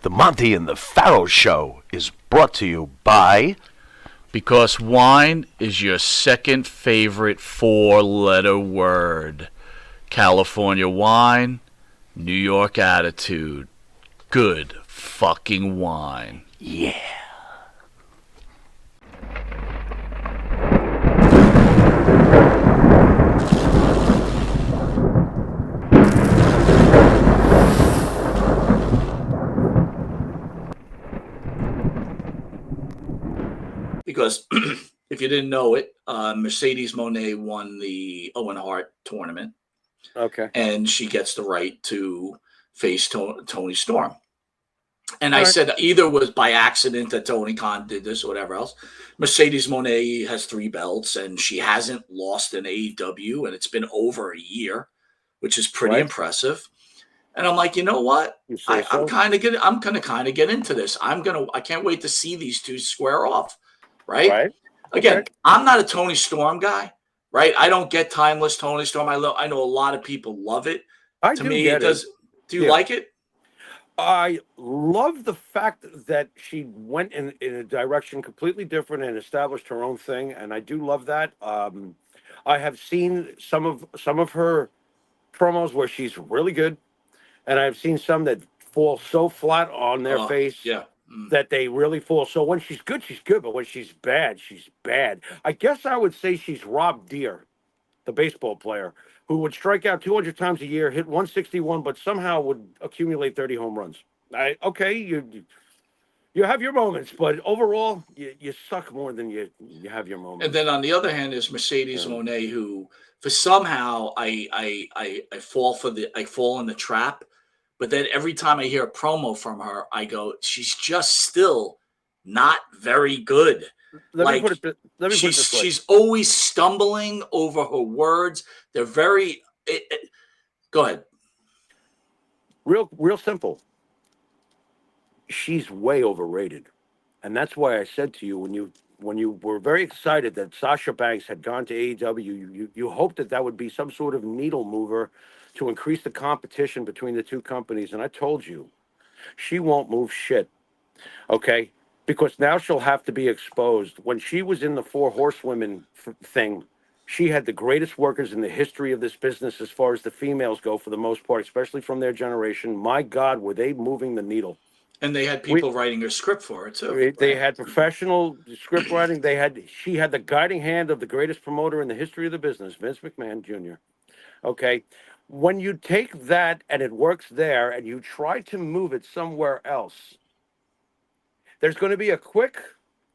The Monte and the Pharaoh Show is brought to you by... Because wine is your second favorite four-letter word. California wine, New York attitude. Good fucking wine. Yeah. Because if you didn't know it, Mercedes Moné won the Owen Hart tournament. Okay. And she gets the right to face Tony Storm. And All I right. said either was by accident that Tony Khan did this or whatever else. Mercedes Moné has 3 belts, and she hasn't lost in AEW, and it's been over a year, which is pretty impressive. And I'm like, you know what? I'm gonna kind of get into this. I can't wait to see these two square off. Right? Again, Okay. I'm not a Tony Storm guy, right? I don't get timeless Tony Storm. I know a lot of people love it. I To do me, get it does. it. Do you like it? I love the fact that she went in a direction completely different and established her own thing, and I do love that. I have seen some of her promos where she's really good, and I've seen some that fall so flat on their face that they really fall. So when she's good, but when she's bad, she's bad. I guess I would say she's Rob Deere, the baseball player, who would strike out 200 times a year, hit 161, but somehow would accumulate 30 home runs. You have your moments, but overall, you suck more than you have your moments. And then on the other hand, there's Mercedes Moné, who for somehow I fall in the trap. But then every time I hear a promo from her, I go, she's just still not very good. Let me put it this way. She's always stumbling over her words. They're very. Go ahead. Real simple. She's way overrated, and that's why I said to you when you were very excited that Sasha Banks had gone to AEW, you hoped that would be some sort of needle mover to increase the competition between the two companies, and I told you, she won't move shit. Okay. Because now she'll have to be exposed. When she was in the 4 Horsewomen thing, she had the greatest workers in the history of this business as far as the females go, for the most part, especially from their generation. My God, were they moving the needle. And they had people writing her script for it, too. They had professional script writing. She had the guiding hand of the greatest promoter in the history of the business, Vince McMahon Jr. Okay. When you take that and it works there and you try to move it somewhere else, there's going to be a quick,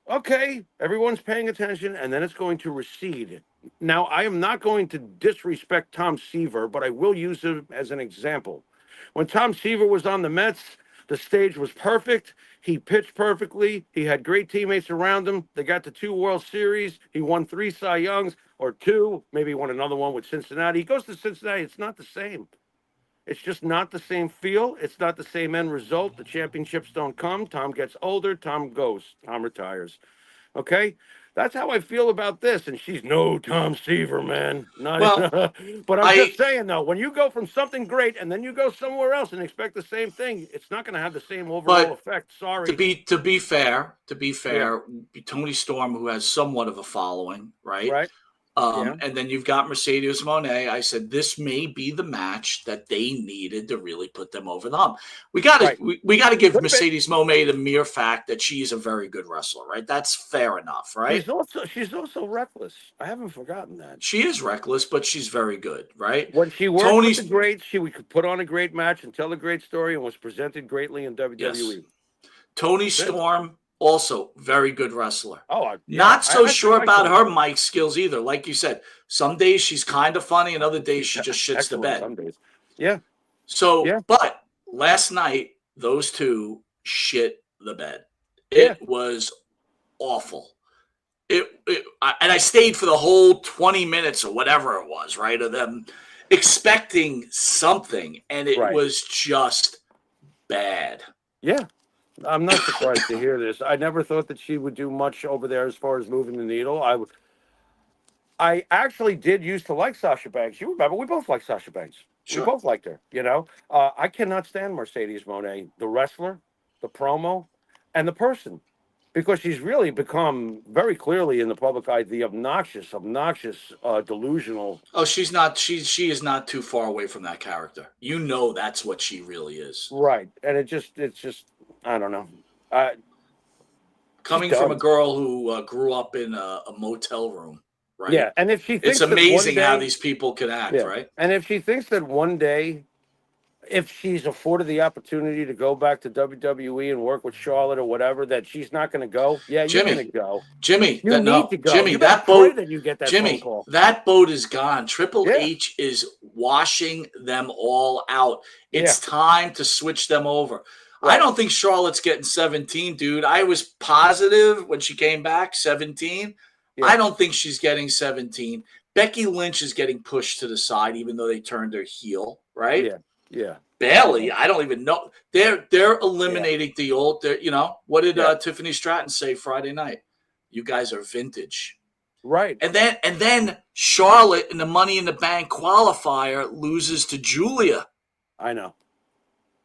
okay, everyone's paying attention, and then it's going to recede. Now, I am not going to disrespect Tom Seaver, but I will use him as an example. When Tom Seaver was on the Mets, the stage was perfect. He pitched perfectly. He had great teammates around him. They got to 2 World Series. He won 3 Cy Youngs, or 2, maybe won another one with Cincinnati. He goes to Cincinnati. It's not the same. It's just not the same feel. It's not the same end result. The championships don't come. Tom gets older. Tom goes. Tom retires. Okay? That's how I feel about this. And she's no Tom Seaver, man. But I'm just saying, though, when you go from something great and then you go somewhere else and expect the same thing, it's not going to have the same overall effect. Sorry. To be fair, Tony Storm, who has somewhat of a following, right? And then you've got Mercedes Moné. I said this may be the match that they needed to really put them over the hump. We got to give Mercedes Moné the mere fact that she's a very good wrestler, right? That's fair enough, right? She's also reckless. I haven't forgotten that. She is reckless, but she's very good, right? When she worked with the greats, she could put on a great match and tell a great story, and was presented greatly in WWE. Yes. Tony Storm, also very good wrestler. Oh, not so sure about her mic skills either. Like you said, some days she's kind of funny, and other days she just shits the bed. Some days. Yeah. So, but last night those two shit the bed. It was awful. And I stayed for the whole 20 minutes or whatever it was, right, of them expecting something, and it was just bad. Yeah. I'm not surprised to hear this. I never thought that she would do much over there as far as moving the needle. I actually did used to like Sasha Banks. You remember, we both liked Sasha Banks. Sure. We both liked her, you know. I cannot stand Mercedes Moné, the wrestler. the promo, and the person. Because she's really become very clearly in the public eye the obnoxious, delusional. Oh, she's not. She is not too far away from that character. You know, that's what she really is. Right, and it's just, I don't know. Uh, Coming from a girl who grew up in a motel room, right? Yeah, and if she It's thinks that one amazing how day, these people can act, yeah, right? and if she thinks that one day, if she's afforded the opportunity to go back to WWE and work with Charlotte or whatever, that she's not going to go. Yeah, you're going to go. Jimmy, You need to go. Jimmy, You better that pray boat, that you get that phone call. that boat is gone. Triple Yeah. H is washing them all out. It's Yeah. time to switch them over. Right. I don't think Charlotte's getting 17, dude. I was positive when she came back, 17. Yeah. I don't think she's getting 17. Becky Lynch is getting pushed to the side, even though they turned her heel, right? Yeah, yeah. Bailey, I don't even know. They're eliminating the old. You know, what did Tiffany Stratton say Friday night? You guys are vintage, Right. And then Charlotte in the Money in the Bank qualifier loses to Julia. I know,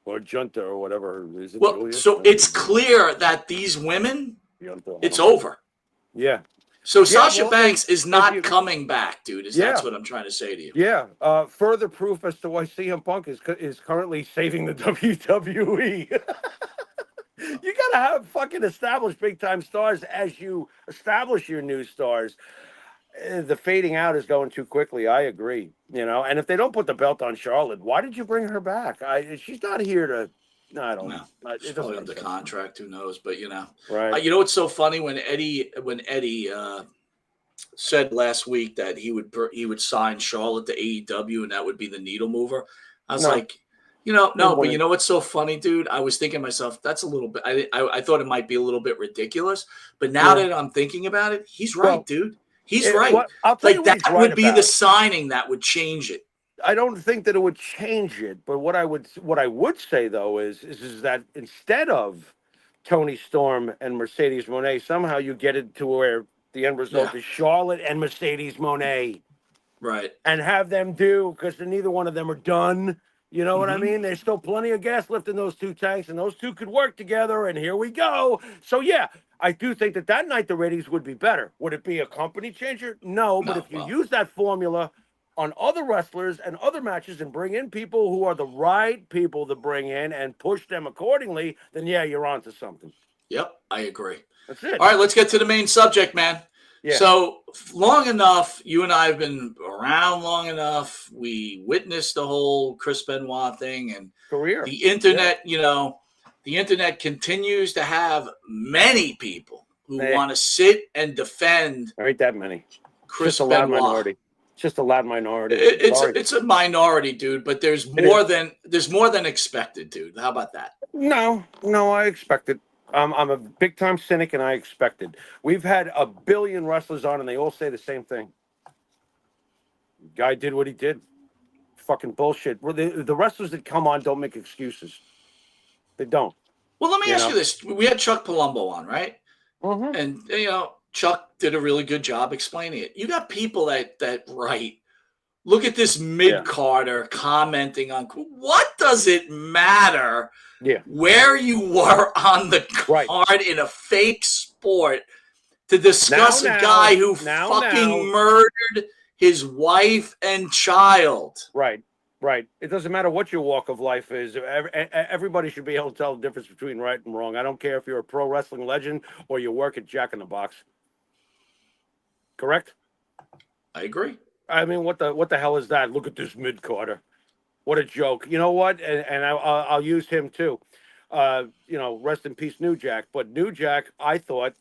or Junta or whatever. Is it Well, Julia? so it's clear that these women, Junta, it's over. Yeah. So Sasha Banks is not you, coming back, dude. That's what I'm trying to say to you. Yeah. Further proof as to why CM Punk is currently saving the WWE. You gotta have fucking established big time stars as you establish your new stars. The fading out is going too quickly. I agree. You know, and if they don't put the belt on Charlotte, why did you bring her back? She's not here to. No, I don't know. She's probably under contract. Who knows? But you know, right? You know what's so funny when Eddie said last week that he would sign Charlotte to AEW and that would be the needle mover. I was like, you know, no, but you know what's so funny, dude? I was thinking to myself, that's a little bit. I thought it might be a little bit ridiculous, but now that I'm thinking about it, he's right, dude. He's right. I'll tell you that right would be about. The signing that would change it. I don't think that it would change it, but what I would say though is that instead of Tony Storm and Mercedes Moné, somehow you get it to where the end result is Charlotte and Mercedes Moné, right? And have them do, because neither one of them are done. You know what I mean? There's still plenty of gas left in those two tanks, and those two could work together. And here we go. So yeah, I do think that night the ratings would be better. Would it be a company changer? No, but if you use that formula on other wrestlers and other matches and bring in people who are the right people to bring in and push them accordingly, then yeah, you're onto something. Yep, I agree. That's it. All right, let's get to the main subject, man. Yeah. So long enough, you and I have been around long enough. We witnessed the whole Chris Benoit thing and career. The internet, you know, the internet continues to have many people who want to sit and defend. There ain't that many. Chris Just Benoit. Minority. Just a loud minority. It's a minority, dude, but there's more than expected, dude. How about that? No, I expect it. I'm a big time cynic, and I expected. We've had a billion wrestlers on, and they all say the same thing. Guy did what he did. Fucking bullshit. The wrestlers that come on don't make excuses. They don't. Well, let me ask you this: we had Chuck Palumbo on, right? Mm-hmm. And you know, Chuck did a really good job explaining it. You got people that write. Look at this mid-carder commenting on what does it matter where you were on the card in a fake sport to discuss a guy who fucking murdered his wife and child. Right. It doesn't matter what your walk of life is. Everybody should be able to tell the difference between right and wrong. I don't care if you're a pro wrestling legend or you work at Jack in the Box. Correct? I agree. I mean, what the hell is that? Look at this mid-carder. What a joke. You know what? And I'll use him too. You know, rest in peace, New Jack. But New Jack, I thought,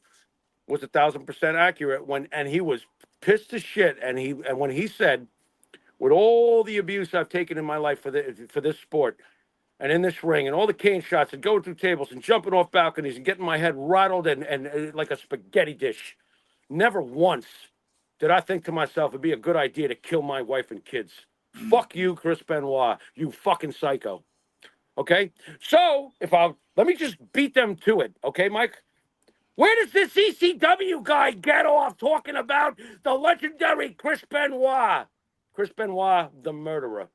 was 1,000% accurate and he was pissed as shit. And when he said, with all the abuse I've taken in my life for this sport and in this ring and all the cane shots and going through tables and jumping off balconies and getting my head rattled and like a spaghetti dish, never once did I think to myself it'd be a good idea to kill my wife and kids. Fuck you, Chris Benoit, you fucking psycho. Okay? So, let me just beat them to it, okay, Mike? Where does this ECW guy get off talking about the legendary Chris Benoit? Chris Benoit, the murderer.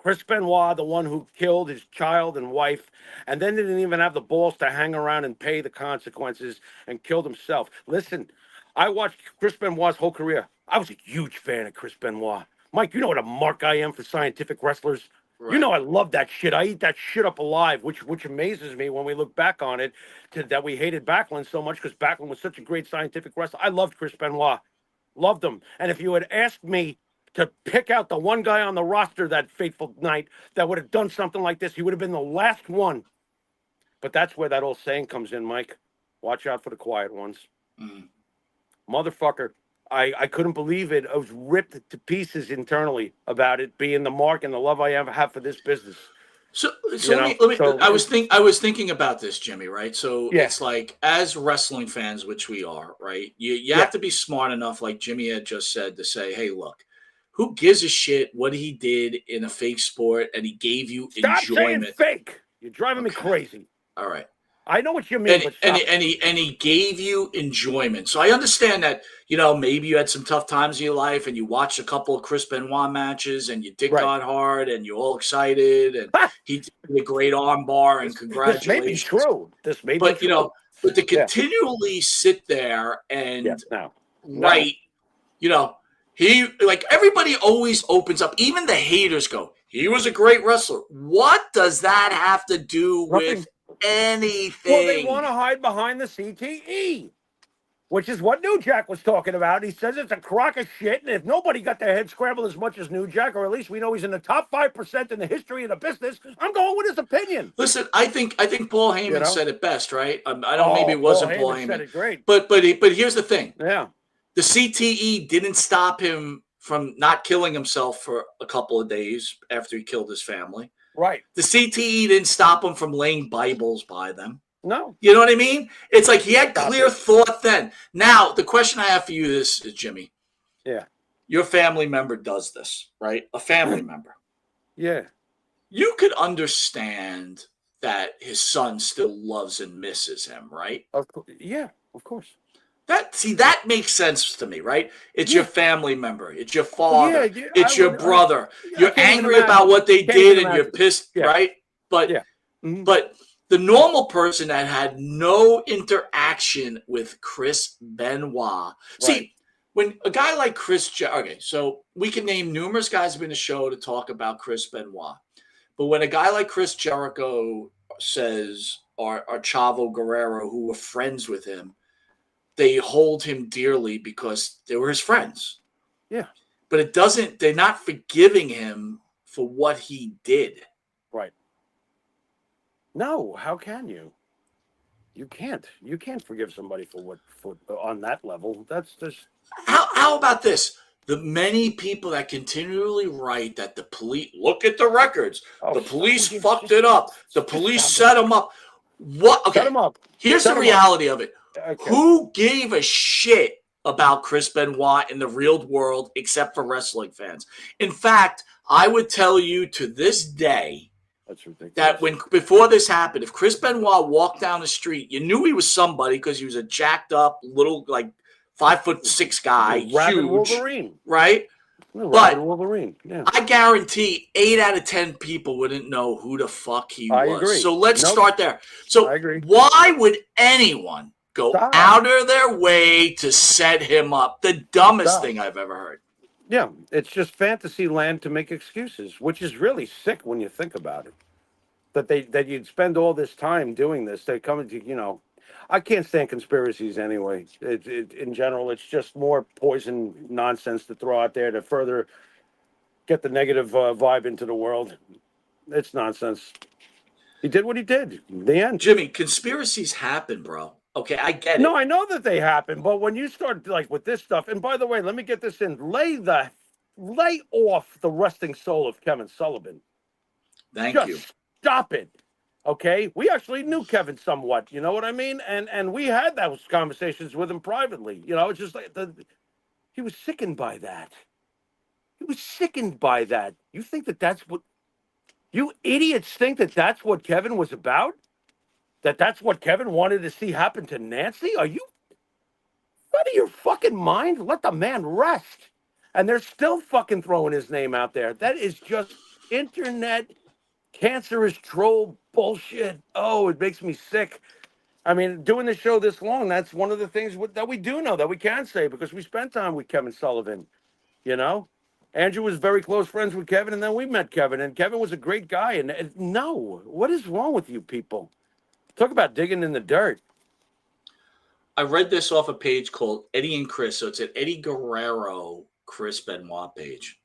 Chris Benoit, the one who killed his child and wife, and then didn't even have the balls to hang around and pay the consequences and killed himself. Listen, I watched Chris Benoit's whole career. I was a huge fan of Chris Benoit. Mike, you know what a mark I am for scientific wrestlers. You know Right. I love that shit. I eat that shit up alive, which amazes me when we look back on it, that we hated Backlund so much because Backlund was such a great scientific wrestler. I loved Chris Benoit, loved him. And if you had asked me to pick out the one guy on the roster that fateful night that would have done something like this, he would have been the last one. But that's where that old saying comes in, Mike. Watch out for the quiet ones. Mm. Motherfucker. I couldn't believe it. I was ripped to pieces internally about it being the mark and the love I have for this business. So You know? let me. So- I was thinking about this, Jimmy. Right. So Yeah. it's like, as wrestling fans, which we are, right? You Yeah. have to be smart enough, like Jimmy had just said, to say, hey, look, who gives a shit what he did in a fake sport, and he gave you Stop saying enjoyment. fake. You're driving me Okay. crazy. All right. I know what you mean, but stop. And he gave you enjoyment. So I understand that, maybe you had some tough times in your life and you watched a couple of Chris Benoit matches and your dick Right. got hard and you're all excited and he did a great arm bar and This may be congratulations. true. This may be But true. but to Yeah. continually sit there and Yeah, no. write, he, like, everybody always opens up. Even the haters go, he was a great wrestler. What does that have to do Nothing. with anything? Well, they want to hide behind the CTE, which is what New Jack was talking about. He says it's a crock of shit, and if nobody got their head scrambled as much as New Jack, or at least we know he's in the top 5% in the history of the business, I'm going with his opinion. Listen, I think Paul Heyman said it best, right? I don't. Maybe it wasn't Paul Heyman. Said it great. But here's the thing. Yeah. The CTE didn't stop him from not killing himself for a couple of days after he killed his family. Right. The CTE didn't stop him from laying Bibles by them. No. You know what I mean? It's like he had Stop clear it. thought then. Now, the question I have for you is, Jimmy. Yeah. Your family member does this, right? A family member. Yeah. You could understand that his son still loves and misses him, right? Yeah, of course. That makes sense to me, right? It's Yeah. your family member, it's your father, Yeah, it's your brother. You're can't even angry about imagine. what they Can't did even and you're imagine. pissed, Yeah. right? But Yeah. Mhm. but the normal person that had no interaction with Chris Benoit. See, when a guy like okay, so we can name numerous guys who've been in the show to talk about Chris Benoit. But when a guy like Chris Jericho says, or Chavo Guerrero, who were friends with him, they hold him dearly because they were his friends. Yeah. But they're not forgiving him for what he did. Right. No, how can you? You can't. You can't forgive somebody for on that level. That's just. How about this? The many people that continually write that the police, look at the records. The police fucked it up. The police set him up. What? Okay. Set him up. Here's Set the him reality of it. Okay. Who gave a shit about Chris Benoit in the real world except for wrestling fans? In fact, I would tell you to this day That's ridiculous. that before this happened, if Chris Benoit walked down the street, you knew he was somebody because he was a jacked up little, like, 5'6" guy, Rabid huge, Wolverine. right? Rabid Wolverine. Yeah. I guarantee 8 out of 10 people wouldn't know who the fuck he I was. agree. So let's Nope. start there. So I agree. why would anyone go Stop. out of their way to set him up? The dumbest Stop. thing I've ever heard. Yeah, it's just fantasy land to make excuses, which is really sick when you think about it. That you'd spend all this time doing this. They come to, I can't stand conspiracies anyway. In general, it's just more poison nonsense to throw out there to further get the negative vibe into the world. It's nonsense. He did what he did. The end. Jimmy, conspiracies happen, bro. Okay, I get it. No, I know that they happen, but when you start like with this stuff, and by the way, let me get this in. Lay off the resting soul of Kevin Sullivan. Thank Just you. stop it. Okay? We actually knew Kevin somewhat, you know what I mean? And we had those conversations with him privately. It's just like he was sickened by that. He was sickened by that. You think that's what you idiots think that's what Kevin was about? That's what Kevin wanted to see happen to Nancy? Are you out of your fucking mind? Let the man rest. And they're still fucking throwing his name out there. That is just internet cancerous troll bullshit. Oh, it makes me sick. I mean, doing the show this long, that's one of the things that we do know that we can say because we spent time with Kevin Sullivan. You know, Andrew was very close friends with Kevin, and then we met Kevin, and Kevin was a great guy. And no, what is wrong with you people? Talk about digging in the dirt. I read this off a page called Eddie and Chris. So it's an Eddie Guerrero Chris Benoit page.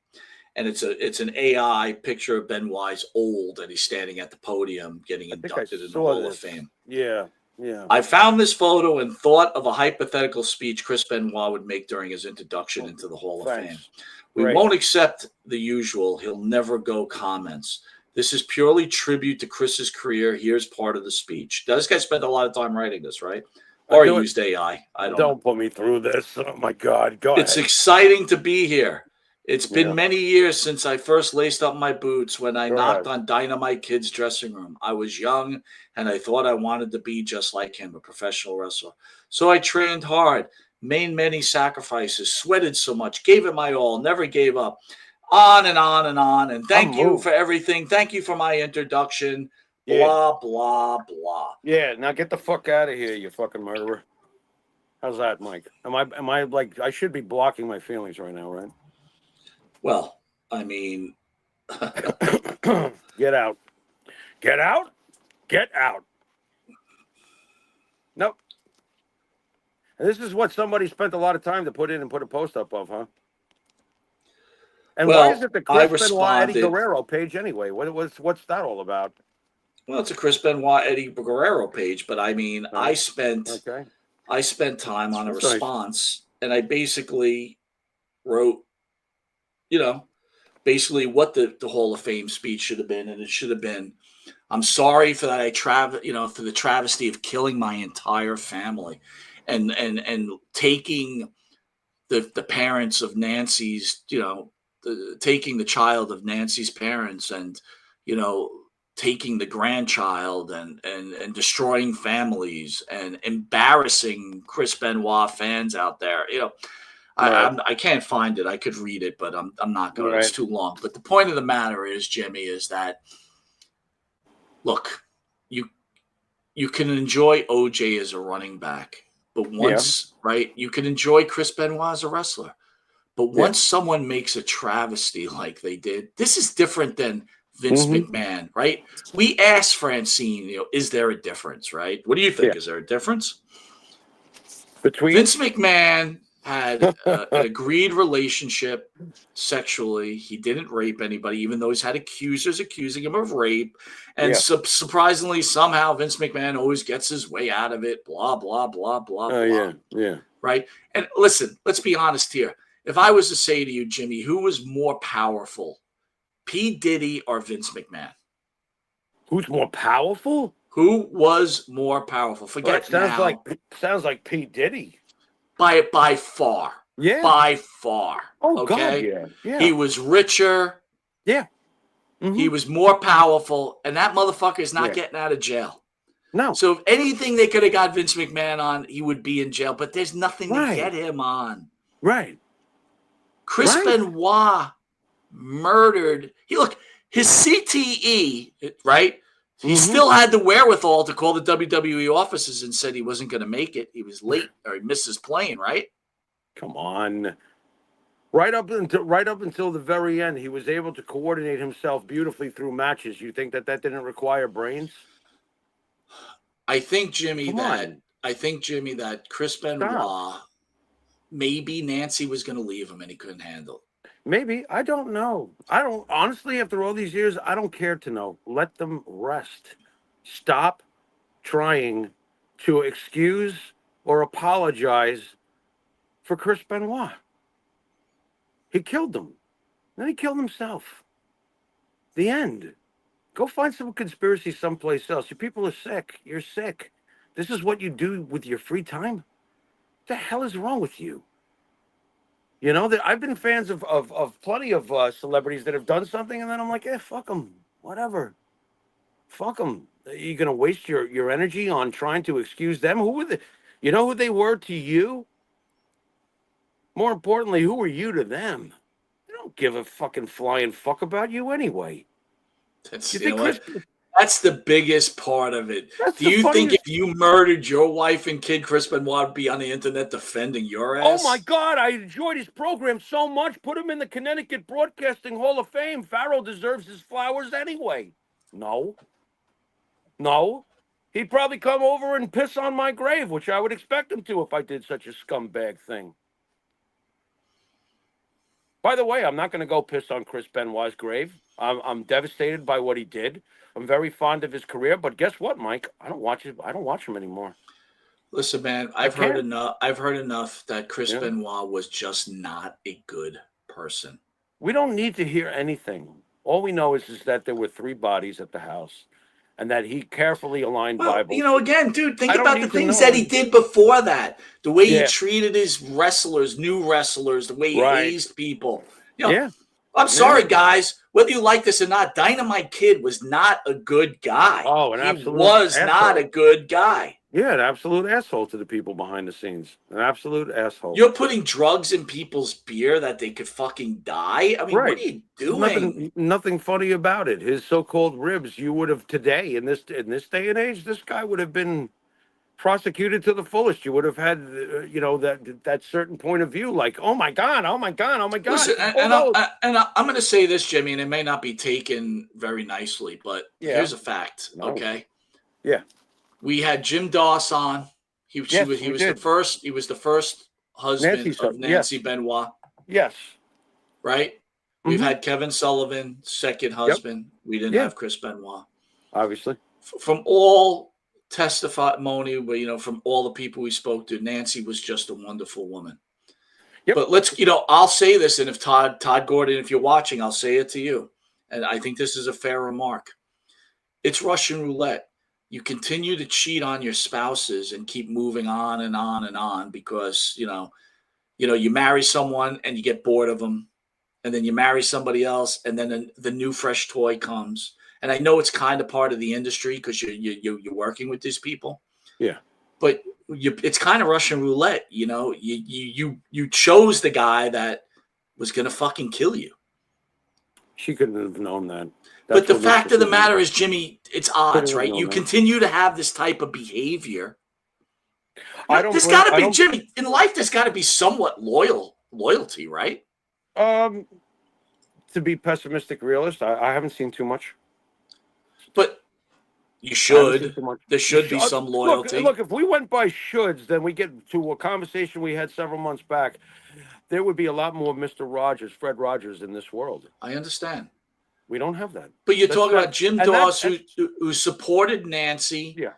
And it's an AI picture of Benoit's old, and he's standing at the podium getting I think inducted I in the saw Hall of this. Fame. Yeah, yeah. I found this photo and thought of a hypothetical speech Chris Benoit would make during his introduction into the Hall of Fame. Thanks. We Great. won't accept the usual. He'll never go comments. This is purely tribute to Chris's career. Here's part of the speech. Now, this guy spent a lot of time writing this, right? Or he used AI. I don't know. Put me through this. Oh my God. Go It's ahead. exciting to be here. It's been Yeah. many years since I first laced up my boots when I Go knocked ahead. on Dynamite Kid's dressing room. I was young and I thought I wanted to be just like him, a professional wrestler. So I trained hard, made many sacrifices, sweated so much, gave it my all, never gave up. On and on and on. And thank you for everything. Thank you for my introduction. Yeah. Blah, blah, blah. Yeah, now get the fuck out of here, you fucking murderer. How's that, Mike? Am I like I should be blocking my feelings right now, right? Well, I mean, Get out. Get out. Get out. Nope. And this is what somebody spent a lot of time to put in and put a post up of, huh? And well, why is it the I Chris Benoit Eddie responded. Guerrero page anyway? What's that all about? Well, it's a Chris Benoit Eddie Guerrero page, but I mean, I spent time on a That's nice. response, and I basically wrote, basically what the Hall of Fame speech should have been, and it should have been, I'm sorry for that. For the travesty of killing my entire family, and taking the parents of Nancy's, taking the child of Nancy's parents, and taking the grandchild, and destroying families, and embarrassing Chris Benoit fans out there. I can't find it. I could read it, but I'm not going. It's too long. But the point of the matter is, Jimmy, is that look, you can enjoy OJ as a running back, but once you can enjoy Chris Benoit as a wrestler. But once someone makes a travesty like they did, this is different than Vince McMahon, right? We asked Francine, is there a difference, right? What do you think? Is there a difference? Between Vince McMahon had an agreed relationship sexually. He didn't rape anybody, even though he's had accusers accusing him of rape. And surprisingly, somehow Vince McMahon always gets his way out of it. Blah, blah, blah, blah, blah. Yeah. Right? And listen, let's be honest here. If I was to say to you, Jimmy, who was more powerful, P. Diddy or Vince McMahon? Who's more powerful? Who was more powerful? Forget now. Sounds like P. Diddy. By far. Yeah. By far. Oh, okay? God, yeah. He was richer. Yeah. He was more powerful, and that motherfucker is not getting out of jail. No. So if anything they could have got Vince McMahon on, he would be in jail, but there's nothing to get him on. Right. Chris Benoit murdered. His CTE, right? He still had the wherewithal to call the WWE offices and said he wasn't going to make it. He was late, or he missed his plane, right? Come on. Right up until the very end, he was able to coordinate himself beautifully through matches. You think that didn't require brains? I think, Jimmy, that Chris Benoit, maybe Nancy was going to leave him and he couldn't handle it. Maybe. I don't know. I don't, honestly, after all these years, I don't care to know. Let them rest. Stop trying to excuse or apologize for Chris Benoit. He killed them. Then he killed himself. The end. Go find some conspiracy someplace else. You people are sick. You're sick. This is what you do with your free time? What the hell is wrong with you? I've been fans of plenty of celebrities that have done something, and then I'm like, fuck them. Whatever. Fuck them. Are you going to waste your energy on trying to excuse them? Who were they? You know who they were to you? More importantly, who were you to them? They don't give a fucking flying fuck about you anyway. That's You you know think what? Chris? That's the biggest part of it. That's Do the you think if funniest. you murdered your wife and kid, Chris Benoit would be on the internet defending your Oh my ass? God, I enjoyed his program so much. Put him in the Connecticut Broadcasting Hall of Fame. Pharaoh deserves his flowers anyway. No, no. He'd probably come over and piss on my grave, which I would expect him to if I did such a scumbag thing. By the way, I'm not going to go piss on Chris Benoit's grave. I'm devastated by what he did. I'm very fond of his career, but guess what, Mike? I don't watch it. I don't watch him anymore. Listen, man, I I've heard can't. enough. I've heard enough that Chris Yeah. Benoit was just not a good person. We don't need to hear anything. All we know is that there were 3 bodies at the house, and that he carefully aligned Well, Bibles. again, dude, think I don't about the need to things know. that he did before that. The way he Yeah. treated his wrestlers, new wrestlers, the way he Right. hazed people. Yeah. I'm sorry, guys. Whether you like this or not, Dynamite Kid was not a good guy. Oh, an He absolute was asshole. not a good guy. Yeah, an absolute asshole to the people behind the scenes. An absolute asshole. You're putting drugs in people's beer that they could fucking die. I mean, Right. what are you doing? Nothing funny about it. His so-called ribs, you would have today in this day and age, this guy would have been prosecuted to the fullest. You would have had, that certain point of view, like, oh my God, oh my God, oh my God. Listen, Although, I'm going to say this, Jimmy, and it may not be taken very nicely, but Yeah. here's a fact. No. Okay. Yeah. We had Jim Doss on. He was the first. He was the first husband of Nancy Benoit. Yes. Right. We've Mhm. had Kevin Sullivan, second husband. We didn't have Chris Benoit. Obviously. From all testimony, from all the people we spoke to, Nancy was just a wonderful woman. Yep. But I'll say this, and if Todd Gordon, if you're watching, I'll say it to you. And I think this is a fair remark. It's Russian roulette. You continue to cheat on your spouses and keep moving on and on and on because, you marry someone and you get bored of them. And then you marry somebody else, and then the new fresh toy comes. And I know it's kind of part of the industry because you're working with these people. Yeah. But it's kind of Russian roulette. You chose the guy that was going to fucking kill you. She couldn't have known that. But the fact of the matter is, Jimmy, it's odds, right? You continue to have this type of behavior. There's got to be, Jimmy, in life, there's got to be somewhat loyalty, right? To be pessimistic realist, I haven't seen too much. But you should. There should be some loyalty. Look, if we went by shoulds, then we get to a conversation we had several months back. There would be a lot more Mr. Rogers, Fred Rogers in this world. I understand. We don't have that. But you're talking about Jim Doss, who supported Nancy. Yeah.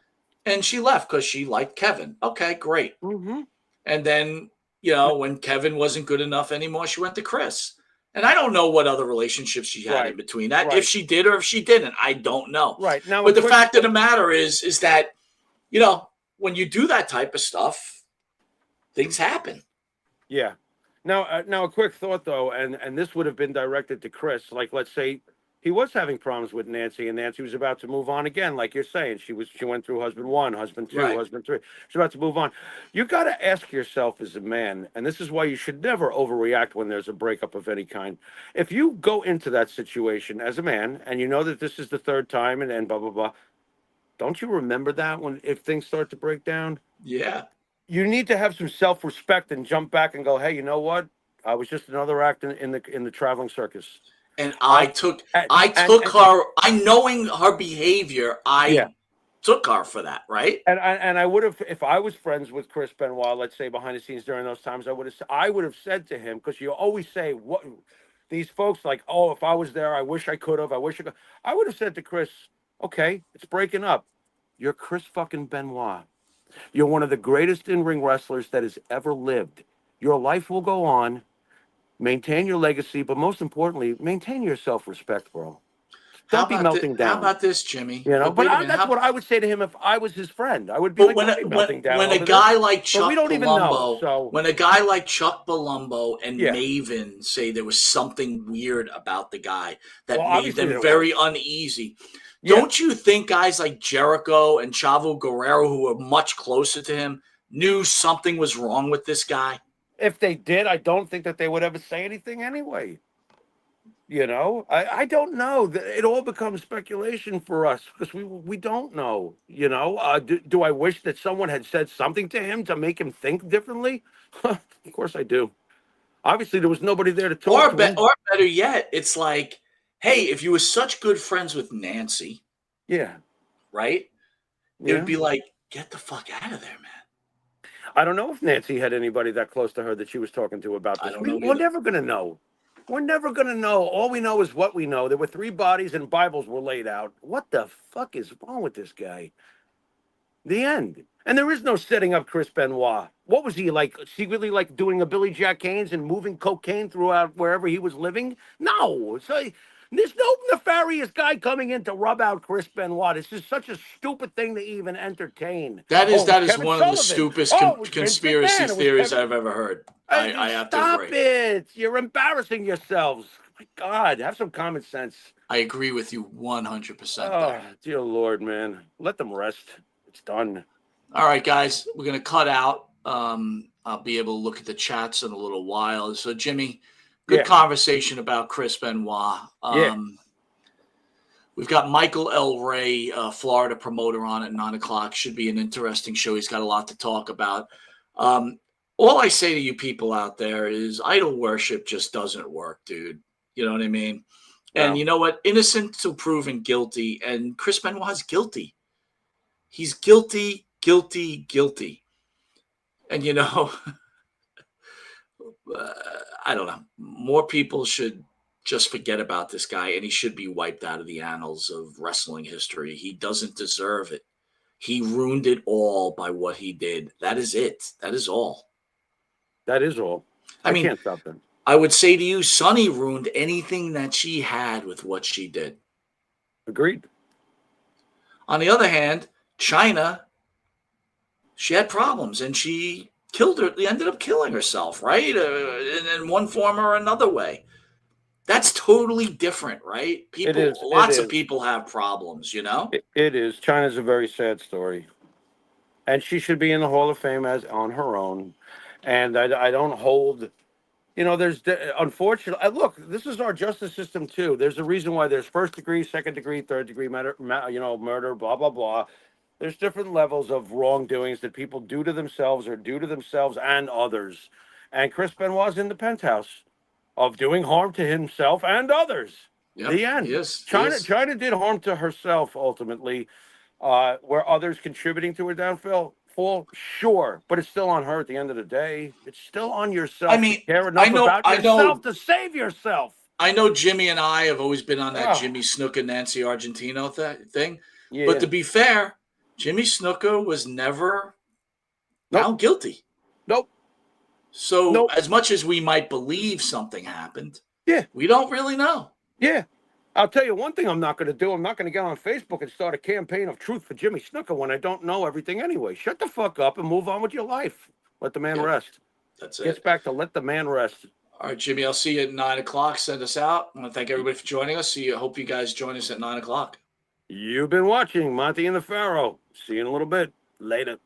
And she left because she liked Kevin. Okay, great. Mm-hmm. And then, when Kevin wasn't good enough anymore, she went to Chris. And I don't know what other relationships she had in between that, if she did or if she didn't. I don't know. Right. Now, but the fact of the matter is that, when you do that type of stuff, things happen. Yeah. Now, a quick thought, though, and this would have been directed to Chris. Like, let's say he was having problems with Nancy, and Nancy was about to move on again, like you're saying. She went through husband 1, husband 2, husband 3. She's about to move on. You got to ask yourself as a man, and this is why you should never overreact when there's a breakup of any kind. If you go into that situation as a man, and you know that this is the 3rd time, and blah, blah, blah, don't you remember that if things start to break down? Yeah. You need to have some self-respect and jump back and go, hey, you know what? I was just another act in the traveling circus. And I took her. Knowing her behavior, I took her for that, right? And I would have, if I was friends with Chris Benoit, let's say behind the scenes during those times, I would have said to him, because you always say what these folks like, oh, if I was there, I wish I could have. I would have said to Chris, okay, it's breaking up. You're Chris fucking Benoit. You're one of the greatest in-ring wrestlers that has ever lived. Your life will go on. Maintain your legacy, but most importantly, maintain your self-respect, bro. Don't be melting down. How about this, Jimmy? But that's what I would say to him if I was his friend. I would be melting down. When a guy like Chuck Palumbo, when a guy like Chuck Palumbo and Maven say there was something weird about the guy that made them very uneasy, don't you think guys like Jericho and Chavo Guerrero, who were much closer to him, knew something was wrong with this guy? If they did, I don't think that they would ever say anything anyway. I don't know. It all becomes speculation for us because we don't know. Do I wish that someone had said something to him to make him think differently? Of course I do. Obviously, there was nobody there to talk to him. Or better yet, it's like, hey, if you were such good friends with Nancy, Yeah, right? It would yeah. be like, get the fuck out of there, man. I don't know if Nancy had anybody that close to her that she was talking to about I this. don't know We're either. never going to know. We're never going to know. All we know is what we know. There were 3 bodies and Bibles were laid out. What the fuck is wrong with this guy? The end. And there is no setting up Chris Benoit. What was he like? Secretly like doing a Billy Jack Haynes and moving cocaine throughout wherever he was living? No. So there's no nefarious guy coming in to rub out Chris Benoit. This is such a stupid thing to even entertain. That Oh, is it was that is Kevin one of the Sullivan. stupidest Oh, it was Vince conspiracy McMahon. It was theories Kevin. I've ever heard. I have to Stop agree. it. You're embarrassing yourselves. My God, have some common sense. I agree with you 100% there. Oh, dear Lord, man. Let them rest. It's done. All right, guys, we're going to cut out. I'll be able to look at the chats in a little while. So, Jimmy, good Yeah. conversation about Chris Benoit. Yeah. We've got Michael L. Ray, Florida promoter, on at 9 o'clock. Should be an interesting show. He's got a lot to talk about. All I say to you people out there is idol worship just doesn't work, dude. You know what I mean? No. And you know what? Innocent till proven guilty. And Chris Benoit's guilty. He's guilty. And, I don't know. More people should just forget about this guy, and he should be wiped out of the annals of wrestling history. He doesn't deserve it. He ruined it all by what he did. That is it. That is all. That is all. I mean, can't stop them. I would say to you, Sonny ruined anything that she had with what she did. Agreed. On the other hand, China, she had problems, and she ended up killing herself, right? In one form or another way. That's totally different, right? Lots of people have problems, It is. China's a very sad story. And she should be in the Hall of Fame as on her own. And I don't hold, unfortunately, look, this is our justice system too. There's a reason why there's 1st degree, 2nd degree, 3rd degree murder, blah, blah, blah. There's different levels of wrongdoings that people do to themselves or do to themselves and others. And Chris Benoit's in the penthouse of doing harm to himself and others. Yep, The end. yes, China did harm to herself ultimately. Were others contributing to her downfall? Sure, but it's still on her at the end of the day. It's still on yourself. I mean, to care enough about yourself to save yourself. I know Jimmy and I have always been on that Jimmy Snuka, Nancy Argentino thing. Yeah. But to be fair, Jimmy Snuka was never found guilty. Nope. So as much as we might believe something happened, we don't really know. Yeah. I'll tell you one thing I'm not going to do. I'm not going to get on Facebook and start a campaign of truth for Jimmy Snuka when I don't know everything anyway. Shut the fuck up and move on with your life. Let the man rest. That's it. Gets back to let the man rest. All right, Jimmy, I'll see you at 9 o'clock. Send us out. I want to thank everybody for joining us. Hope you guys join us at 9 o'clock. You've been watching Monte and the Pharaoh. See you in a little bit. Later.